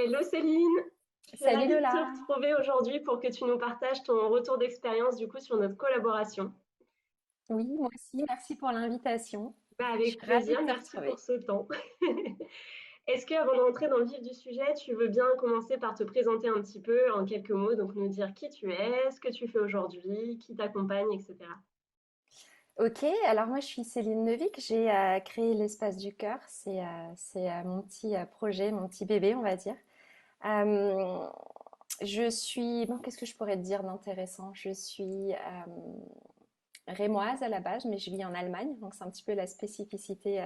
Hello Céline, je suis Salut ravie de te Lola. retrouver aujourd'hui pour que tu nous partages ton retour d'expérience du coup sur notre collaboration. Oui, moi aussi, merci pour l'invitation. Bah, Je suis avec ravie plaisir, de te merci pour retrouver. ce temps. Est-ce que avant de rentrer dans le vif du sujet, tu veux bien commencer par te présenter un petit peu en quelques mots, donc nous dire qui tu es, ce que tu fais aujourd'hui, qui t'accompagne, etc. Ok, alors moi je suis Céline Neuvik, j'ai créé l'Espace du Cœur, c'est mon petit projet, mon petit bébé on va dire. Euh, bon, qu'est-ce que je pourrais te dire d'intéressant? Je suis rémoise à la base, mais je vis en Allemagne, donc c'est un petit peu la spécificité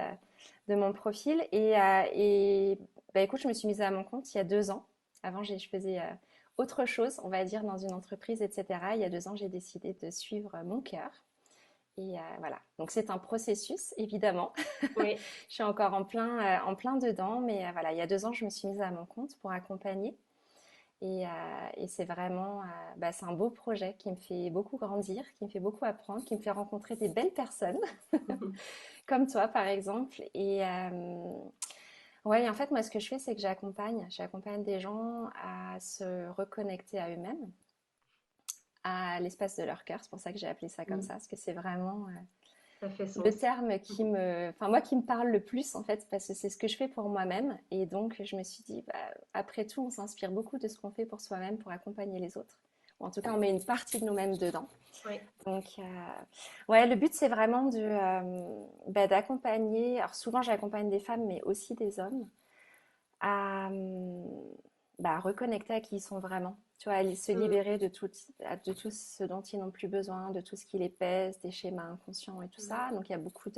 de mon profil. Bah, écoute, je me suis mise à mon compte il y a 2 ans. Avant, je faisais autre chose, on va dire, dans une entreprise, etc. Il y a 2 ans, j'ai décidé de suivre mon cœur. Voilà, donc c'est un processus, évidemment. Oui, Je suis encore en plein dedans, mais voilà, il y a 2 ans, je me suis mise à mon compte pour accompagner. Et c'est vraiment, bah, c'est un beau projet qui me fait beaucoup grandir, qui me fait beaucoup apprendre, qui me fait rencontrer des belles personnes, comme toi par exemple. Ouais, en fait, moi, ce que je fais, c'est que j'accompagne des gens à se reconnecter à eux-mêmes, à l'espace de leur cœur. C'est pour ça que j'ai appelé ça comme ça, parce que c'est vraiment ça fait le sens. terme enfin moi, qui me parle le plus en fait, parce que c'est ce que je fais pour moi-même. Et donc, je me suis dit, bah, après tout, on s'inspire beaucoup de ce qu'on fait pour soi-même, pour accompagner les autres. Ou en tout cas, on met une partie de nous-mêmes dedans. Oui, Donc, ouais, le but, c'est vraiment bah, d'accompagner. Alors, souvent, j'accompagne des femmes, mais aussi des hommes, à bah, reconnecter à qui ils sont vraiment. Tu vois, à se mm, libérer de tout ce dont ils n'ont plus besoin, de tout ce qui les pèse, des schémas inconscients et tout mm, ça. Donc, il y a beaucoup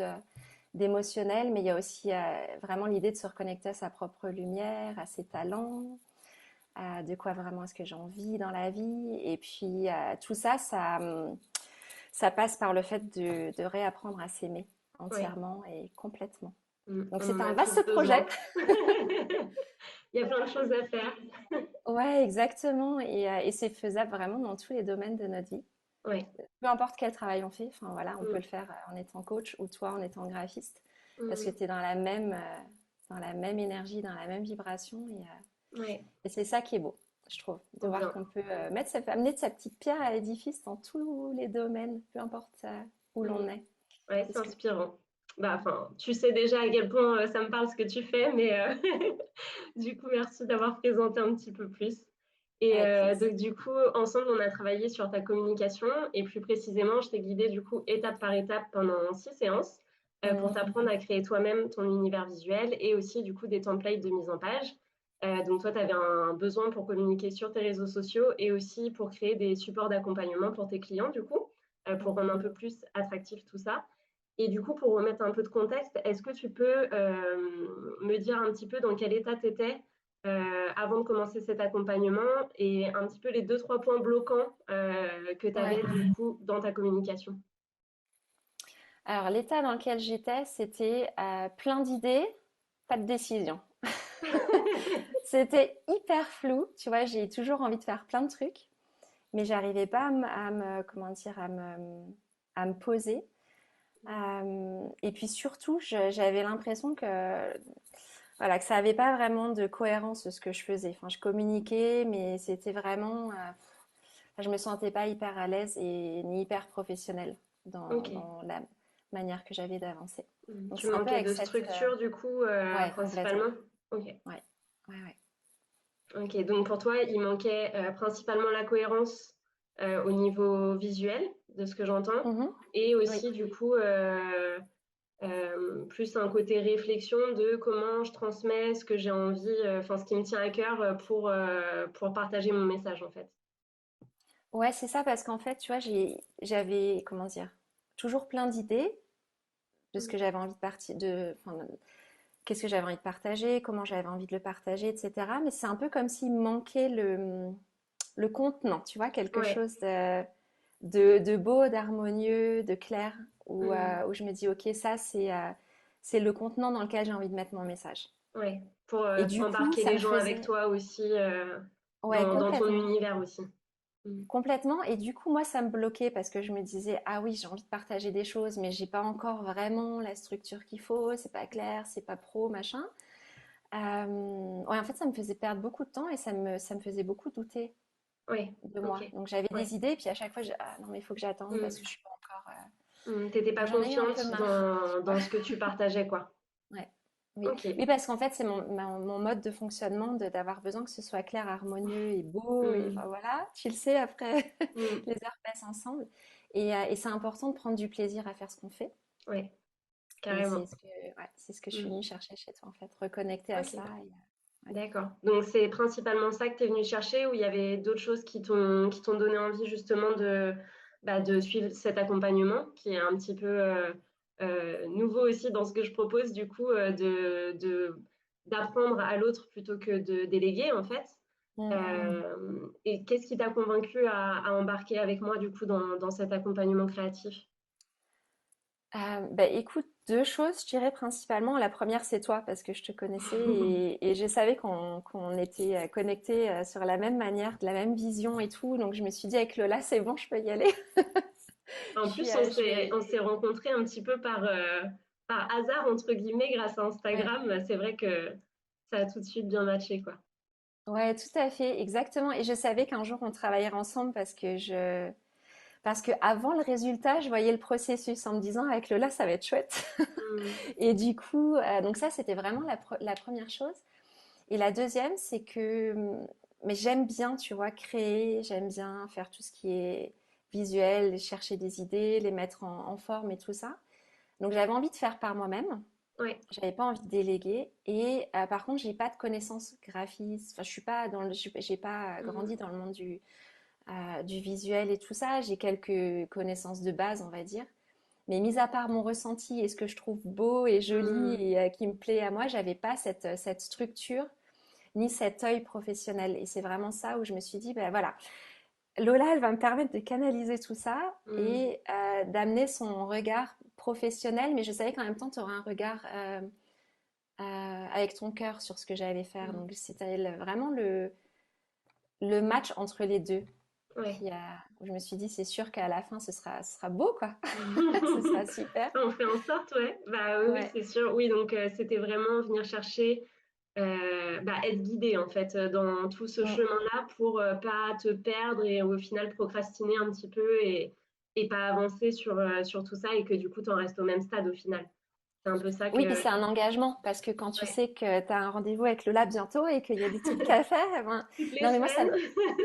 d'émotionnel, mais il y a aussi vraiment l'idée de se reconnecter à sa propre lumière, à ses talents, à de quoi vraiment est-ce que j'ai envie dans la vie. Et puis, tout ça, ça passe par le fait de réapprendre à s'aimer oui, entièrement et complètement. Donc, on c'est en un a vaste tous projet. besoin. Il y a plein de choses à faire. Ouais, exactement. Et c'est faisable vraiment dans tous les domaines de notre vie. Oui, Peu importe quel travail on fait, enfin voilà, on peut mm, le faire en étant coach ou toi en étant graphiste, parce que mm, tu es dans la même énergie, dans la même vibration. ouais, Et c'est ça qui est beau, je trouve, de trop voir bien. qu'on peut amener de sa petite pierre à l'édifice dans tous les domaines, peu importe où Mm. l'on est. Ouais, C'est c'est ce que... inspirant. Bah, enfin, tu sais déjà à quel point ça me parle ce que tu fais, mais du coup, merci d'avoir présenté un petit peu plus. Et Avec plaisir. donc, du coup, ensemble, on a travaillé sur ta communication et plus précisément, je t'ai guidée du coup étape par étape pendant 6 séances pour Mhm. t'apprendre à créer toi-même ton univers visuel et aussi du coup des templates de mise en page. Donc, toi, tu avais un besoin pour communiquer sur tes réseaux sociaux et aussi pour créer des supports d'accompagnement pour tes clients, du coup, pour rendre un Mhm. peu plus attractif tout ça. Et du coup, pour remettre un peu de contexte, est-ce que tu peux me dire un petit peu dans quel état tu étais avant de commencer cet accompagnement et un petit peu les deux, trois points bloquants que tu Ouais. avais du coup dans ta communication? Alors, l'état dans lequel j'étais, c'était plein d'idées, pas de décision. C'était hyper flou, tu vois, j'ai toujours envie de faire plein de trucs, mais j'arrivais pas comment dire, à me poser. Et puis surtout, j'avais l'impression voilà, que ça avait pas vraiment de cohérence ce que je faisais. Enfin, je communiquais, mais c'était vraiment, je me sentais pas hyper à l'aise et ni hyper professionnelle Ok. dans la manière que j'avais d'avancer. Donc Tu c'est un peu manquais avec de structure du coup ouais, complètement. principalement? Ok. Ouais, ouais, ouais. Ok. Donc pour toi, il manquait principalement la cohérence au niveau visuel, de ce que j'entends, Mhm. et Oui. aussi du coup plus un côté réflexion de comment je transmets ce que j'ai envie, enfin ce qui me tient à cœur pour partager mon message en fait. Ouais, c'est ça parce qu'en fait, tu vois, j'avais, comment dire, toujours plein d'idées de ce Mm. que j'avais envie de partir, enfin, qu'est-ce que j'avais envie de partager, comment j'avais envie de le partager, etc. Mais c'est un peu comme s'il manquait le contenant, tu vois, quelque Ouais. chose de beau, d'harmonieux, de clair, Mm. où je me dis, ok, ça, c'est le contenant dans lequel j'ai envie de mettre mon message. Ouais. Pour Et du coup, embarquer ça les me gens avec faisait, toi aussi ouais, dans ton complètement. univers aussi. Mm. Complètement. Et du coup, moi, ça me bloquait parce que je me disais, ah oui, j'ai envie de partager des choses, mais j'ai pas encore vraiment la structure qu'il faut, c'est pas clair, c'est pas pro, machin. Ouais, en fait, ça me faisait perdre beaucoup de temps et ça me faisait beaucoup douter Oui, de ok. moi. Donc j'avais Ouais. des idées, puis à chaque fois, ah non, mais il faut que j'attende parce que Mm. je suis pas encore. T'étais pas Donc j'en ai eu un peu confiante marre. dans ce que tu partageais, quoi. Ouais. Oui. Ok. Oui, parce qu'en fait, c'est mon mode de fonctionnement d'avoir besoin que ce soit clair, harmonieux et beau. Et Mm. enfin voilà, tu le sais, après, Mm. les heures passent ensemble. Et c'est important de prendre du plaisir à faire ce qu'on fait. Ouais, Et carrément. c'est ce que je suis Mm. venue chercher chez toi, en fait, reconnecter à ça. Ok. Ouais. D'accord. Donc c'est principalement ça que tu es venu chercher ou il y avait d'autres choses qui t'ont donné envie justement de suivre cet accompagnement qui est un petit peu nouveau aussi dans ce que je propose du coup d'apprendre à l'autre plutôt que de déléguer en fait. Mm. Et qu'est-ce qui t'a convaincu à embarquer avec moi du coup dans cet accompagnement créatif? Bah, écoute, deux choses, je dirais principalement. La première, c'est toi, parce que je te connaissais et je savais qu'on était connectés sur la même manière, de la même vision et tout. Donc, je me suis dit, avec Lola, c'est bon, je peux y aller. En plus, on Je s'est, vais... on s'est rencontrés un petit peu par hasard, entre guillemets, grâce à Ouais. Instagram. C'est vrai que ça a tout de suite bien matché, quoi. Ouais, tout à fait, exactement. Et je savais qu'un jour, on travaillerait ensemble parce que avant le résultat, je voyais le processus en me disant, avec Lola, ça va être chouette. Mm, Et du coup, donc ça, c'était vraiment la première chose. Et la deuxième, c'est que mais j'aime bien, tu vois, créer, j'aime bien faire tout ce qui est visuel, chercher des idées, les mettre en forme et tout ça. Donc j'avais envie de faire par moi-même. ouais. J'avais pas envie de déléguer. Et par contre, j'ai pas de connaissances graphistes. Enfin, je suis pas dans j'ai pas Mm, grandi dans le monde du visuel et tout ça. J'ai quelques connaissances de base, on va dire. Mais mis à part mon ressenti et ce que je trouve beau et joli mm, et qui me plaît à moi, j'avais pas cette structure ni cet œil professionnel. Et c'est vraiment ça où je me suis dit, ben voilà, Lola, elle va me permettre de canaliser tout ça mm, et d'amener son regard professionnel, mais je savais qu'en même temps, tu auras un regard avec ton cœur sur ce que j'allais faire. mm. Donc c'était vraiment le match entre les deux. Ouais. Où je me suis dit, c'est sûr qu'à la fin, ce sera beau, quoi. Ce sera super. On fait en sorte, ouais. Bah oui, oui, Ouais. c'est sûr. Oui, donc c'était vraiment venir chercher, être guidé en fait dans tout ce Mm. chemin-là pour pas te perdre et au final procrastiner un petit peu et pas avancer sur tout ça et que du coup tu en restes au même stade au final. C'est un peu ça Oui, puis que. c'est un engagement parce que quand tu Ouais. sais que tu as un rendez-vous avec Lola bientôt et qu'il y a des trucs à faire, eh ben, Toutes les non mais moi semaines.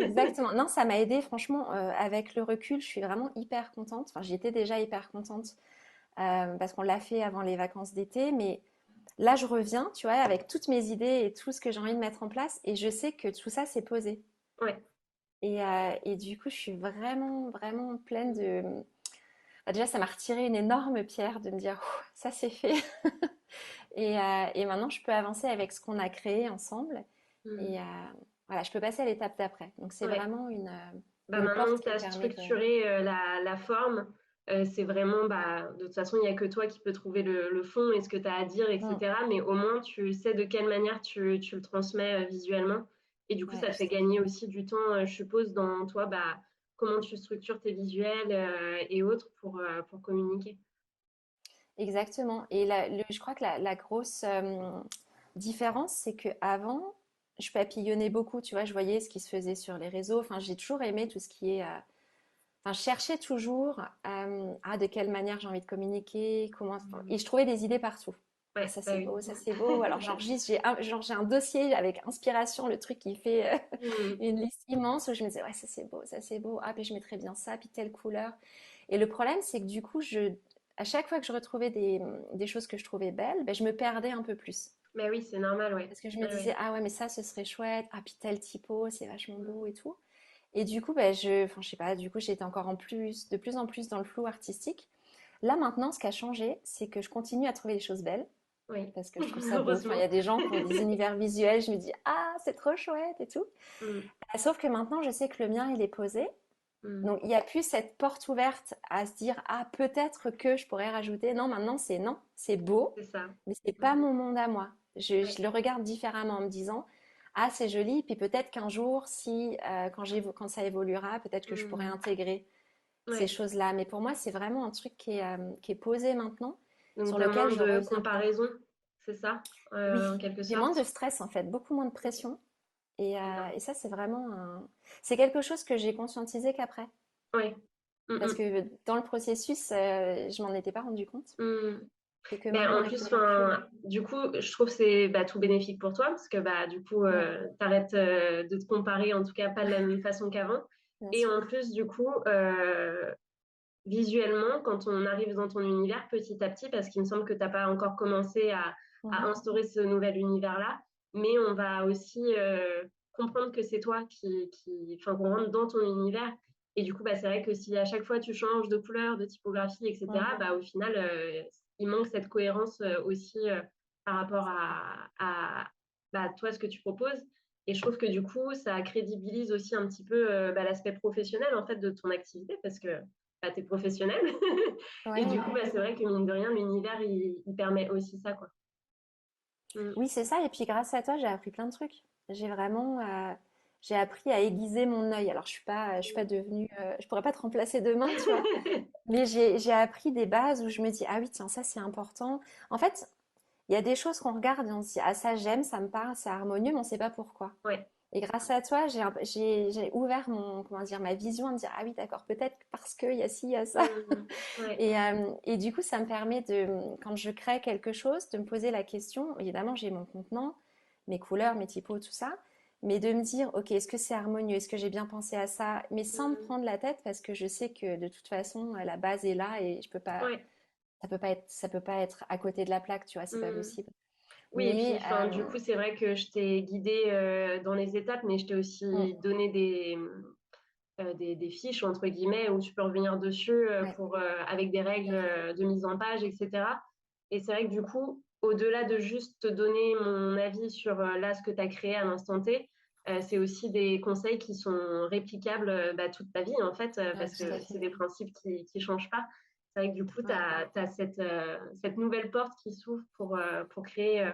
exactement. Non, ça m'a aidé franchement avec le recul, je suis vraiment hyper contente. Enfin, j'y étais déjà hyper contente parce qu'on l'a fait avant les vacances d'été, mais là je reviens, tu vois, avec toutes mes idées et tout ce que j'ai envie de mettre en place et je sais que tout ça c'est posé. Ouais. Et du coup, je suis vraiment vraiment pleine de déjà ça m'a retiré une énorme pierre de me dire ouh, ça c'est fait. Et maintenant, je peux avancer avec ce qu'on a créé ensemble. Mm. Et voilà, je peux passer à l'étape d'après. Donc, c'est Ouais. vraiment Bah, une maintenant porte que tu qui me as permet de... structuré la forme, c'est vraiment, de toute façon, il n'y a que toi qui peux trouver le fond et ce que tu as à dire, Mm, etc. Mais au moins, tu sais de quelle manière tu le transmets visuellement. Et du coup, ouais, ça te fait tout à gagner fait. aussi du temps, je suppose, dans toi, comment tu structures tes visuels et autres pour communiquer. Exactement. Et je crois que la grosse différence, c'est que avant, je papillonnais beaucoup. Tu vois, je voyais ce qui se faisait sur les réseaux. Enfin, j'ai toujours aimé tout ce qui est... enfin, je cherchais toujours de quelle manière j'ai envie de communiquer, comment... enfin, Mm. et je trouvais des idées partout. Ah, Ouais, ça bah c'est oui. beau, ça c'est beau. Alors j'enregistre, j'ai un dossier avec inspiration, le truc qui fait Mm. une liste immense où je me disais, ouais, ça c'est beau, ça c'est beau. Ah, puis je mettrais bien ça, puis telle couleur. Et le problème, c'est que du coup, à chaque fois que je retrouvais des choses que je trouvais belles, ben, je me perdais un peu plus. Bah oui, c'est normal, ouais. Parce que je me Ouais, disais, ouais. ah ouais, mais ça, ce serait chouette. Ah, puis tel typo, c'est vachement beau et tout. Et du coup, ben, enfin, je sais pas, du coup, j'étais encore de plus en plus dans le flou artistique. Là, maintenant, ce qui a changé, c'est que je continue à trouver les choses belles Oui, parce que je trouve ça beau. Enfin, il y heureusement. a des gens qui ont des univers visuels, je me dis, ah, c'est trop chouette et tout. Mm. Sauf que maintenant, je sais que le mien, il est posé. Mm. Donc, il n'y a plus cette porte ouverte à se dire, ah, peut-être que je pourrais rajouter. Non, maintenant, c'est non, c'est beau, C'est ça. mais c'est pas Mm. mon monde à moi. Ouais. Je le regarde différemment en me disant, ah, c'est joli, puis peut-être qu'un jour, si, quand ça évoluera, peut-être que je pourrais Mm. intégrer ces Ouais. choses-là. Mais pour moi, c'est vraiment un truc qui est posé maintenant, Donc, sur tu as lequel moins je de reviens pas. comparaison. c'est ça, Oui, en quelque j'ai moins de sorte? stress en fait, beaucoup moins de Ok, pression. très bien. Et ça, c'est quelque chose que j'ai conscientisé qu'après. Oui. Mm, Parce mm. que dans le processus, je m'en étais pas rendu compte. Mm. Et que Ben, maintenant, en avec plus, le recul. du coup, je trouve que c'est tout bénéfique pour toi parce que du coup, Mm, t'arrêtes de te comparer, en tout cas pas de la même façon qu'avant. bien Et sûr. en plus, du coup, visuellement, quand on arrive dans ton univers petit à petit, parce qu'il me semble que tu n'as pas encore commencé à Mhm. instaurer ce nouvel univers-là, mais on va aussi comprendre que c'est toi enfin, qu'on rentre dans ton univers. Et du coup, c'est vrai que si à chaque fois tu changes de couleur, de typographie, etc., Mhm. au final, il manque cette cohérence aussi par rapport C'est ça. à toi, ce que tu proposes. Et je trouve que du coup, ça crédibilise aussi un petit peu l'aspect professionnel en fait de ton activité parce que tu es professionnel. Ouais, Et du coup, ouais. c'est vrai que mine de rien, l'univers, il permet aussi ça, quoi. Mm. Oui, c'est ça. Et puis grâce à toi, j'ai appris plein de trucs. J'ai appris à aiguiser mon œil. Alors, je suis pas devenue, je pourrais pas te remplacer demain, tu vois. Mais j'ai appris des bases où je me dis, ah oui, tiens, ça c'est important. En fait, il y a des choses qu'on regarde et on se dit, ah ça j'aime, ça me parle, c'est harmonieux, mais on sait pas pourquoi. Ouais. Et grâce à toi, j'ai ouvert comment dire, ma vision à me dire, ah oui, d'accord, peut-être parce qu'il y a ci, il y a ça. Mm. Ouais. Et du coup, ça me permet quand je crée quelque chose, de me poser la question. Évidemment, j'ai mon contenant, mes couleurs, mes typos, tout ça. Mais de me dire, ok, est-ce que c'est harmonieux? Est-ce que j'ai bien pensé à ça? Mais sans me Mm. prendre la tête parce que je sais que de toute façon, la base est là et je peux pas, Ouais. ça peut pas être à côté de la plaque, tu vois, c'est pas Mm. possible. Oui, et puis Mais, enfin, du coup, c'est vrai que je t'ai guidée dans les étapes, mais je t'ai mm, aussi donné des fiches, entre guillemets, où tu peux revenir dessus ouais, avec des tout règles à fait. de mise en page, etc. Et c'est vrai que du coup, au-delà de juste te donner mon avis sur là ce que tu as créé à l'instant T, c'est aussi des conseils qui sont réplicables toute ta vie, en fait, Ouais, parce tout à que c'est fait. des principes qui ne changent pas. C'est vrai que du coup, tu Ouais. as, cette nouvelle porte qui s'ouvre pour créer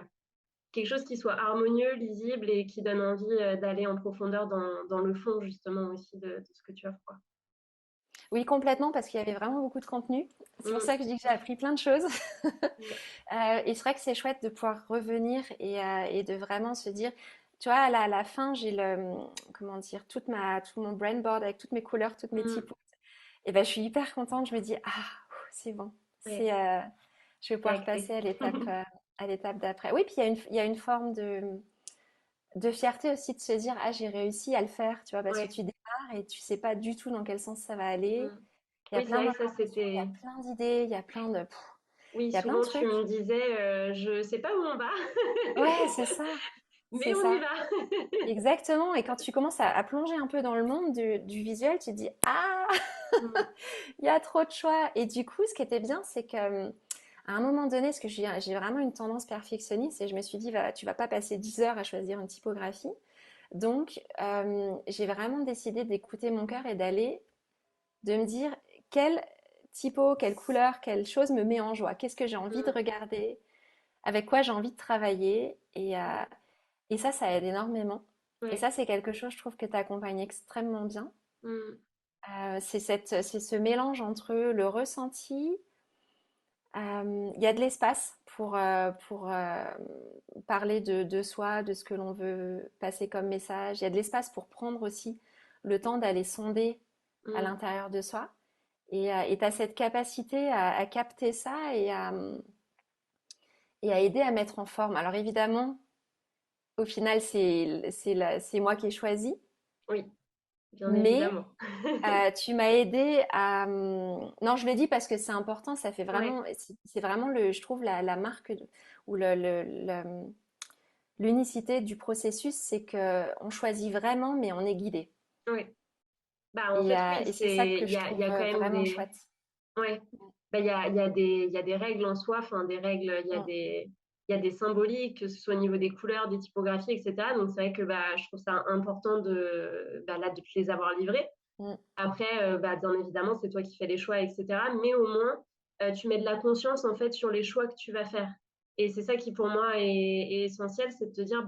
quelque chose qui soit harmonieux, lisible et qui donne envie d'aller en profondeur dans le fond, justement, aussi de ce que tu offres, quoi. Oui, complètement, parce qu'il y avait vraiment beaucoup de contenu. C'est pour Mm. ça que je dis que j'ai appris plein de choses. Ouais. Et c'est vrai que c'est chouette de pouvoir revenir et de vraiment se dire, tu vois, à la fin, j'ai comment dire, tout mon brain board avec toutes mes couleurs, toutes mes Mm. typos. Et ben, je suis hyper contente. Je me dis, ah, c'est bon. Ouais. Je vais C'est pouvoir acté. passer à l'étape d'après. Oui, puis il y a une forme de fierté aussi de se dire, ah, j'ai réussi à le faire, tu vois, parce que Ouais. tu démarres et tu sais pas du tout dans quel sens ça va aller. Mm. Il y a Oui, c'est plein vrai que ça, d'informations, il y a c'était. plein d'idées, il y a plein de, pff, Oui, il y a plein de souvent, tu trucs. me disais, je sais pas où on va, Ouais, c'est ça, mais c'est on y ça. va. Exactement. Et quand tu commences à plonger un peu dans le monde du visuel, tu te dis, ah, Mm. il y a trop de choix. Et du coup, ce qui était bien, c'est que à un moment donné, parce que j'ai vraiment une tendance perfectionniste, et je me suis dit, tu vas pas passer 10 heures à choisir une typographie. Donc, j'ai vraiment décidé d'écouter mon cœur et de me dire, quelle typo, quelle couleur, quelle chose me met en joie. Qu'est-ce que j'ai envie de Mm. regarder? Avec quoi j'ai envie de travailler? Ouais. Et ça aide énormément. Et Ouais. ça, c'est quelque chose, je trouve, que tu accompagnes extrêmement bien. Mm. C'est ce mélange entre le ressenti, il y a de l'espace pour parler de soi, de ce que l'on veut passer comme message. Il y a de l'espace pour prendre aussi le temps d'aller sonder à Mm. l'intérieur de soi. Et tu as cette capacité à capter ça et à aider à mettre en forme. Alors évidemment, au final, c'est moi qui ai choisi, Oui, bien mais évidemment. tu m'as aidé à. Non, je le dis parce que c'est important. Ça fait Ouais. vraiment, c'est vraiment je trouve la marque ou l'unicité du processus, c'est que on choisit vraiment, mais on est guidé. Ouais. En fait, oui, Et c'est ça que il y je a, il y trouve a quand même vraiment des. chouette. Ouais. Il y a des règles en soi, enfin des règles, Mm, il y a des symboliques, que ce soit au niveau des couleurs, des typographies, etc. Donc c'est vrai que je trouve ça important là, de te les avoir livrés. mm, Après, bien évidemment, c'est toi qui fais les choix, etc. Mais au moins, tu mets de la conscience en fait sur les choix que tu vas faire. Et c'est ça qui pour moi est essentiel, c'est de te dire,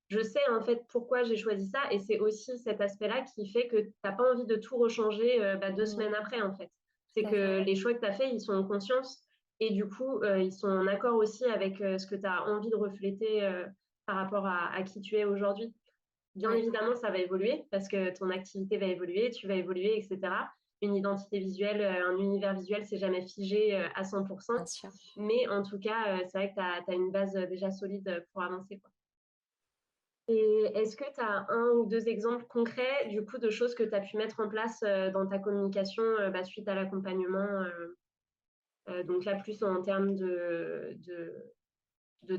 je sais en fait pourquoi j'ai choisi ça. Et c'est aussi cet aspect-là qui fait que tu n'as pas envie de tout rechanger deux mm, semaines après en fait. C'est tout à fait. que les choix que tu as faits, ils sont en conscience. Et du coup, ils sont en accord aussi avec ce que tu as envie de refléter par rapport à qui tu es aujourd'hui. Bien Ouais, évidemment, ça va évoluer parce que ton activité va évoluer, tu vas évoluer, etc. Une identité visuelle, un univers visuel, c'est jamais figé à 100%. bien sûr. Mais en tout cas, c'est vrai que tu as une base déjà solide pour avancer, quoi. Et est-ce que tu as un ou deux exemples concrets du coup de choses que tu as pu mettre en place dans ta communication suite à l'accompagnement donc là, plus en termes de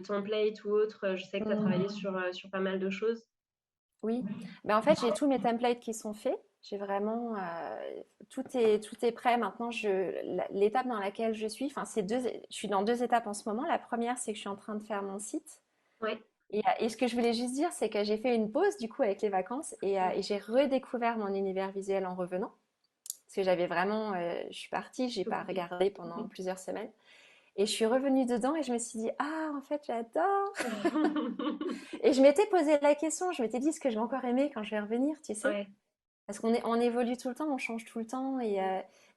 template ou autre, je sais que tu as travaillé Mm. sur pas mal de choses. Oui, ben, en fait, j'ai tous mes templates qui sont faits. J'ai vraiment tout est prêt. Maintenant, l'étape dans laquelle je suis, enfin, je suis dans deux étapes en ce moment. La première, c'est que je suis en train de faire mon site. Ouais. Et ce que je voulais juste dire, c'est que j'ai fait une pause du coup avec les vacances et j'ai redécouvert mon univers visuel en revenant. Parce que j'avais vraiment, je suis partie, j'ai pas regardé pendant plusieurs semaines. Et je suis revenue dedans et je me suis dit, ah, en fait, j'adore. Et je m'étais posé la question, je m'étais dit ce que je vais encore aimer quand je vais revenir, tu sais. Ouais. Parce on évolue tout le temps, on change tout le temps. Et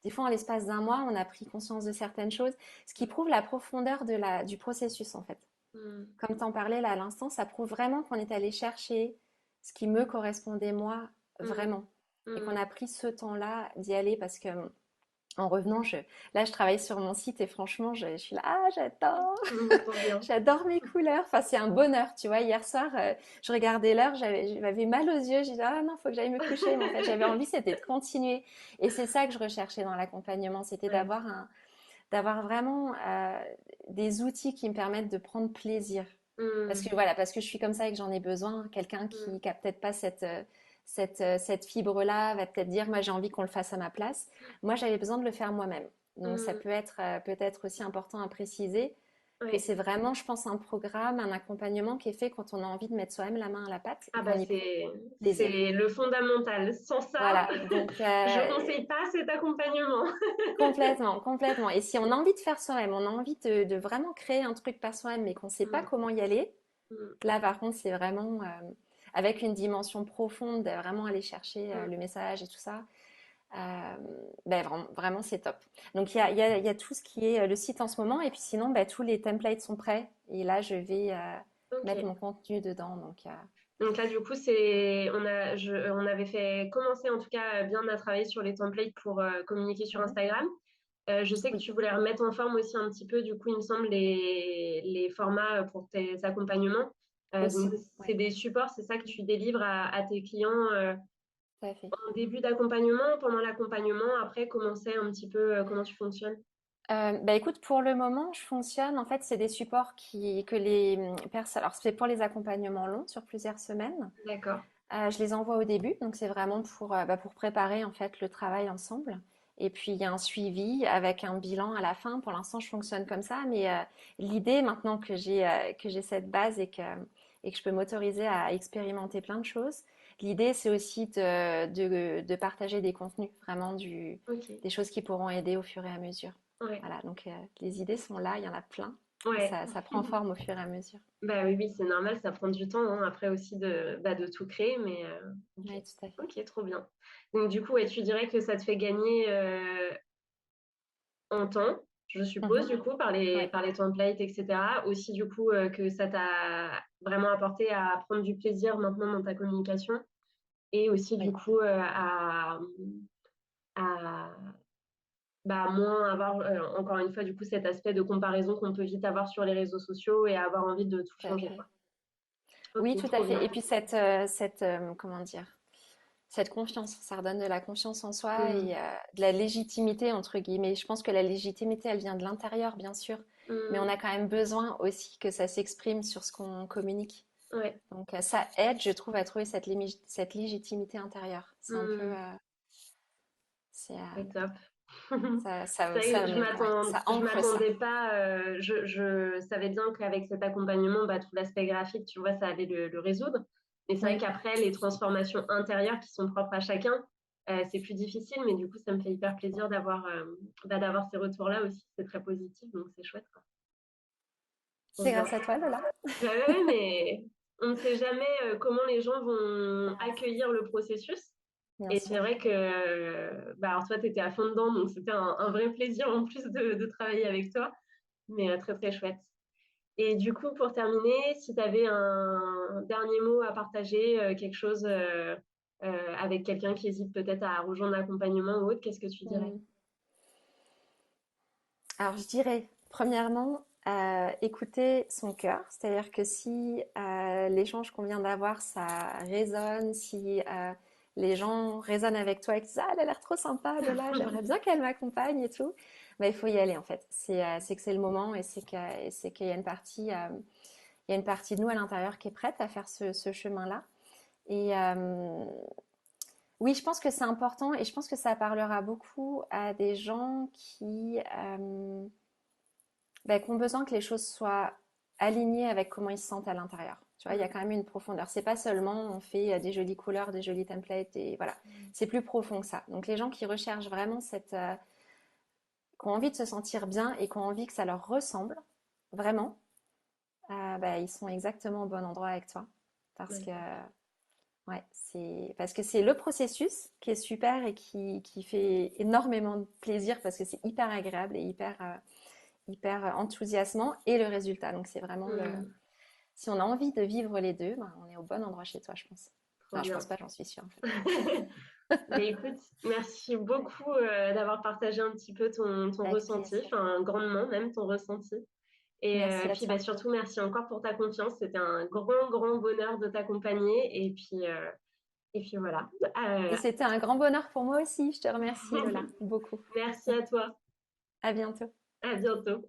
des fois, en l'espace d'un mois, on a pris conscience de certaines choses. Ce qui prouve la profondeur du processus, en fait. Mm. Comme tu en parlais là à l'instant, ça prouve vraiment qu'on est allé chercher ce qui me correspondait moi, Mm. vraiment. Et qu'on Mm. a pris ce temps-là d'y aller parce que en revenant, là, je travaille sur mon site et franchement, je suis là, ah, j'adore, Mm. Trop bien. j'adore mes couleurs. Enfin, c'est un bonheur, tu vois. Hier soir, je regardais l'heure, j'avais mal aux yeux. J'ai dit, ah non, faut que j'aille me coucher. Mais en fait, j'avais envie, c'était de continuer. Et c'est ça que je recherchais dans l'accompagnement, c'était Ouais. d'avoir vraiment des outils qui me permettent de prendre plaisir. Parce Mm. que voilà, parce que je suis comme ça et que j'en ai besoin. Quelqu'un Mm. qui a peut-être pas cette fibre-là va peut-être dire, moi j'ai envie qu'on le fasse à ma place. Moi j'avais besoin de le faire moi-même. Donc ça Mm. peut être peut-être aussi important à préciser que Ouais. c'est vraiment, je pense, un programme, un accompagnement qui est fait quand on a envie de mettre soi-même la main à la pâte et Ah qu'on bah y prend plaisir. c'est le fondamental. Sans ça, Voilà, donc je conseille pas cet accompagnement. complètement, complètement. Et si on a envie de faire soi-même, on a envie de vraiment créer un truc par soi-même, mais qu'on ne sait pas Mm. comment y aller, Mm. là, par contre, c'est vraiment avec une dimension profonde, vraiment aller chercher Mm. le message et tout ça. Ben, vraiment, vraiment, c'est top. Donc, il y a tout ce qui est le site en ce moment. Et puis sinon, ben, tous les templates sont prêts. Et là, je vais mettre Ok. mon contenu dedans. Donc, Donc là, du coup, on avait fait commencer en tout cas bien à travailler sur les templates pour communiquer sur mhm. Instagram. Je sais que Oui, tu voulais remettre en forme aussi un petit peu, du coup, il me semble, les formats pour tes accompagnements. Donc, aussi. c'est Ouais, des supports, c'est ça que tu délivres à tes clients tout à fait. en début d'accompagnement, pendant l'accompagnement, après, comment tu fonctionnes? Bah écoute, pour le moment, je fonctionne. En fait, c'est des supports que les personnes. Alors, c'est pour les accompagnements longs sur plusieurs semaines. D'accord. Je les envoie au début, donc c'est vraiment pour préparer en fait le travail ensemble. Et puis il y a un suivi avec un bilan à la fin. Pour l'instant, je fonctionne comme ça, mais l'idée maintenant que j'ai cette base et que je peux m'autoriser à expérimenter plein de choses, l'idée c'est aussi de partager des contenus, vraiment Ok. des choses qui pourront aider au fur et à mesure. Ouais. Voilà, donc les idées sont là, il y en a plein, et Ouais. ça prend forme au fur et à mesure. Bah oui, oui, c'est normal, ça prend du temps hein, après aussi de tout créer, mais ok. Oui, tout à fait. Ok, trop bien. Donc du coup, ouais, tu dirais que ça te fait gagner en temps, je suppose, Mhm. du coup, Ouais, par les templates, etc. Aussi, du coup, que ça t'a vraiment apporté à prendre du plaisir maintenant dans ta communication et aussi, du oui. coup, à moins avoir, encore une fois, du coup, cet aspect de comparaison qu'on peut vite avoir sur les réseaux sociaux et avoir envie de tout Tout à changer, fait. quoi. Ok, Oui, tout à trop bien. fait. Et puis comment dire, cette confiance, ça redonne de la confiance en soi Mm, et de la légitimité, entre guillemets. Je pense que la légitimité, elle vient de l'intérieur, bien sûr, mais on mm, a quand même besoin aussi que ça s'exprime sur ce qu'on communique. ouais. Donc ça aide, je trouve, à trouver cette légitimité intérieure. C'est un peu, Mm, c'est, c'est top. ça, C'est vrai que ouais, ça je ancre ça. m'attendais pas. Je savais bien qu'avec cet accompagnement, tout l'aspect graphique, tu vois, ça allait le résoudre. Mais c'est vrai Mm. qu'après, les transformations intérieures qui sont propres à chacun, c'est plus difficile. Mais du coup, ça me fait hyper plaisir d'avoir ces retours-là aussi. C'est très positif, donc c'est chouette, quoi. Trop C'est bien. grâce à toi, Lola. Bah ouais, mais on ne sait jamais comment les gens vont accueillir le processus. Bien Et c'est sûr. vrai que, alors toi, tu étais à fond dedans, donc c'était un vrai plaisir en plus de travailler avec toi. mais très très chouette. Et du coup, pour terminer, si tu avais un dernier mot à partager, quelque chose avec quelqu'un qui hésite peut-être à rejoindre l'accompagnement ou autre, qu'est-ce que tu dirais? Mm. Alors, je dirais, premièrement, écouter son cœur. C'est-à-dire que si l'échange qu'on vient d'avoir, ça résonne, si les gens résonnent avec toi et qu'ils disent, ah, elle a l'air trop sympa, Lola, j'aimerais bien qu'elle m'accompagne et tout, bah, il faut y aller en fait. C'est que c'est le moment et c'est qu'il y a une partie, il y a une partie de nous à l'intérieur qui est prête à faire ce chemin-là. Et oui, je pense que c'est important et je pense que ça parlera beaucoup à des gens qui ont besoin que les choses soient alignées avec comment ils se sentent à l'intérieur. Tu vois, il y a quand même une profondeur. C'est pas seulement on fait des jolies couleurs, des jolis templates et voilà. C'est plus profond que ça. Donc les gens qui recherchent vraiment qui ont envie de se sentir bien et qui ont envie que ça leur ressemble, vraiment, ils sont exactement au bon endroit avec toi. Parce que D'accord. ouais, c'est le processus qui est super et qui fait énormément de plaisir parce que c'est hyper agréable et hyper enthousiasmant et le résultat. Donc c'est vraiment le. Hmm, Si on a envie de vivre les deux, on est au bon endroit chez toi, je pense. trop Enfin, je pense bien. pas, j'en suis sûre en fait. Mais écoute, merci beaucoup d'avoir partagé un petit peu ton Avec ressenti, plaisir. enfin grandement même ton ressenti. Et Merci à puis toi. bah, surtout, merci encore pour ta confiance. C'était un grand, grand bonheur de t'accompagner. Et puis voilà. Et c'était un grand bonheur pour moi aussi. Je te remercie, Lola, beaucoup. Merci à toi. À bientôt. À bientôt.